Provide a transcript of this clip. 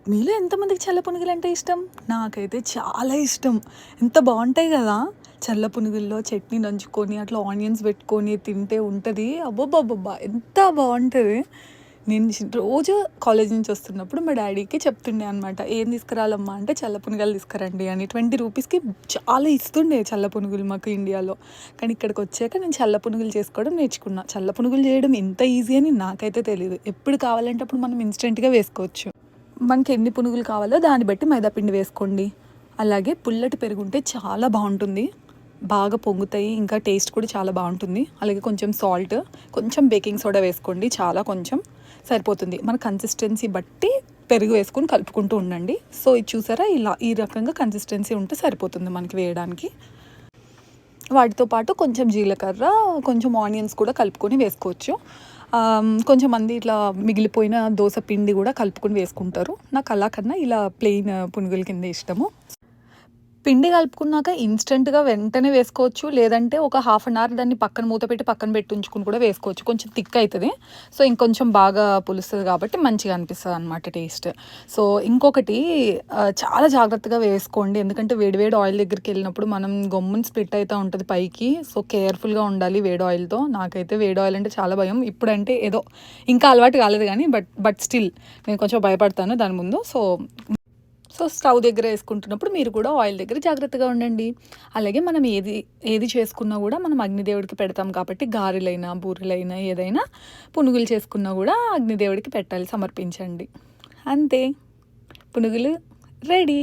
మీలో ఎంతమందికి చల్ల పునుగులు అంటే ఇష్టం? నాకైతే చాలా ఇష్టం. ఎంత బావుంటాయి గదా! చల్ల పునుగుల్లో చట్నీ నంచుకొని, అట్లా ఆనియన్స్ పెట్టుకొని తింటే ఉంటది. అబ్బబ్బబ్బబ్బా! ఎంత బావుంటది. నేను రోజు కాలేజ్ నుంచి వస్తున్నప్పుడు మా డ్యాడీకి చెప్తుండే అనమాట. "ఏం తీసుకురావాలమ్మా" అంటే "చల్ల పునుగులు తీసుకురండి" అని. 20 రూపీస్‌కి చాలా ఇస్తుండే చల్ల పునుగులు మాకు ఇండియాలో. కానీ ఇక్కడికొచ్చాక నేను చల్ల పునుగులు చేసుకోవడం నేర్చుకున్నా. చల్ల పునుగులు చేయడం ఇంత ఈజీ అని నాకైతే తెలీదు. ఎప్పుడు కావాలంటే అప్పుడు మనం ఇన్‌స్టంట్‌గా వేసుకోవచ్చు. మనకి ఎన్ని పునుగులు కావాలో దాన్ని బట్టి మైదాపిండి వేసుకోండి. అలాగే పుల్లటి పెరుగుంటే చాలా బాగుంటుంది. బాగా పొంగుతాయి. ఇంకా టేస్ట్ కూడా చాలా బాగుంటుంది. అలాగే కొంచెం సాల్ట్, కొంచెం బేకింగ్ సోడా వేసుకోండి. చాలా కొంచెం సరిపోతుంది. మన కన్సిస్టెన్సీ బట్టి పెరుగు వేసుకొని కలుపుకుంటూ ఉండండి. సో ఇది చూసారా, ఇలా ఈ రకంగా కన్సిస్టెన్సీ ఉంటే సరిపోతుంది మనకి వేయడానికి. వాటితో పాటు కొంచెం జీలకర్ర, కొంచెం ఆనియన్స్ కూడా కలుపుకొని వేసుకోవచ్చు. కొంచెంమంది ఇట్లా మిగిలిపోయిన దోస పిండి కూడా కలుపుకొని వేసుకుంటారు. నాకు అలా కన్నా ఇలా ప్లెయిన్ పునుగుల కింద ఇష్టము. పిండి కలుపుకున్నాక ఇన్స్టెంట్‌గా వెంటనే వేసుకోవచ్చు. లేదంటే ఒక హాఫ్ అన్ అవర్ దాన్ని పక్కన మూత పెట్టి పక్కన పెట్టి ఉంచుకొని కూడా వేసుకోవచ్చు. కొంచెం థిక్ అయితది. సో ఇంకొంచెం బాగా పులుస్తది కాబట్టి మంచిగా అనిపిస్తదనమాట టేస్ట్. సో ఇంకొకటి, చాలా జాగ్రత్తగా వేసుకోండి. ఎందుకంటే వేడి వేడి ఆయిల్ దగ్గరికెళ్ళినప్పుడు మనం గమ్మున స్ప్లిట్ అయితా ఉంటది పైకి. సో కేర్‌ఫుల్‌గా ఉండాలి వేడి ఆయిల్‌తో. నాకైతే వేడి ఆయిల్ అంటే చాలా భయం. ఇప్పుడంటే ఏదో ఇంకా అలవాటు కాలేదు గానీ బట్ స్టిల్ నేను కొంచెం భయపడతాను దాని ముందు. సో స్టవ్ దగ్గర వేసుకుంటున్నప్పుడు మీరు కూడా ఆయిల్ దగ్గర జాగ్రత్తగా ఉండండి. అలాగే మనం ఏది చేసుకున్నా కూడా మనం అగ్నిదేవుడికి పెడతాం కాబట్టి గారెలైనా, బూరెలైనా, ఏదైనా పునుగులు చేసుకున్నా కూడా అగ్నిదేవుడికి పెట్టాలి, సమర్పించండి. అంతే, పునుగులు రెడీ.